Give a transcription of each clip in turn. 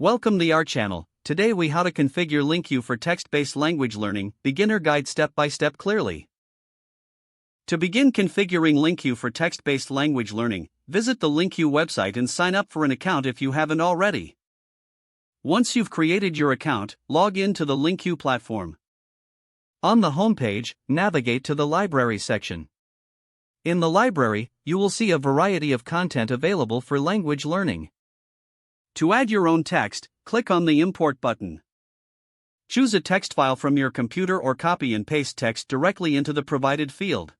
Welcome to our channel. Today we how to configure LingQ for text-based language learning, beginner guide step-by-step clearly. To begin configuring LingQ for text-based language learning, visit the LingQ website and sign up for an account if you haven't already. Once you've created your account, log in to the LingQ platform. On the homepage, navigate to the Library section. In the library, you will see a variety of content available for language learning. To add your own text, click on the Import button. Choose a text file from your computer or copy and paste text directly into the provided field.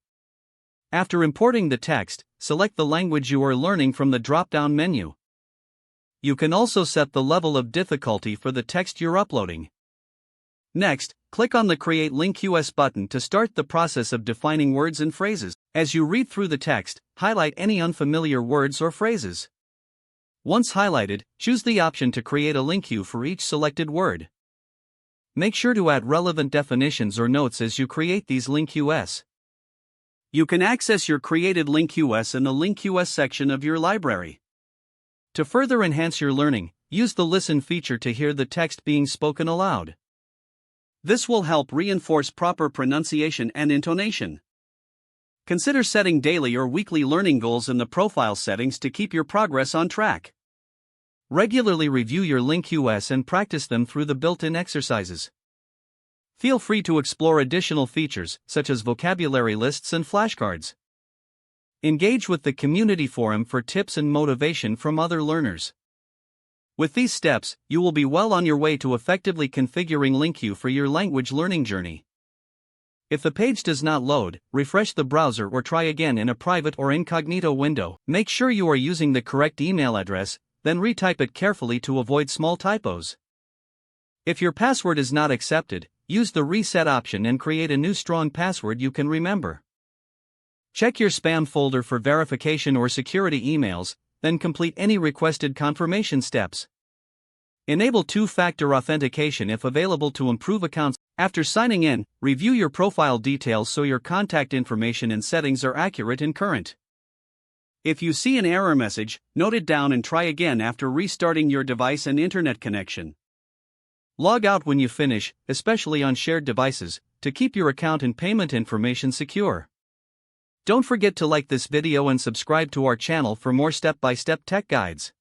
After importing the text, select the language you are learning from the drop-down menu. You can also set the level of difficulty for the text you're uploading. Next, click on the Create LingQ button to start the process of defining words and phrases. As you read through the text, highlight any unfamiliar words or phrases. Once highlighted, choose the option to create a LingQ for each selected word. Make sure to add relevant definitions or notes as you create these LingQs. You can access your created LingQs in the LingQs section of your library. To further enhance your learning, use the Listen feature to hear the text being spoken aloud. This will help reinforce proper pronunciation and intonation. Consider setting daily or weekly learning goals in the profile settings to keep your progress on track. Regularly review your LingQs and practice them through the built-in exercises. Feel free to explore additional features, such as vocabulary lists and flashcards. Engage with the community forum for tips and motivation from other learners. With these steps, you will be well on your way to effectively configuring LingQ for your language learning journey. If the page does not load, refresh the browser or try again in a private or incognito window. Make sure you are using the correct email address, then retype it carefully to avoid small typos. If your password is not accepted, use the reset option and create a new strong password you can remember. Check your spam folder for verification or security emails, then complete any requested confirmation steps. Enable two-factor authentication if available to improve accounts. After signing in, review your profile details so your contact information and settings are accurate and current. If you see an error message, note it down and try again after restarting your device and internet connection. Log out when you finish, especially on shared devices, to keep your account and payment information secure. Don't forget to like this video and subscribe to our channel for more step-by-step tech guides.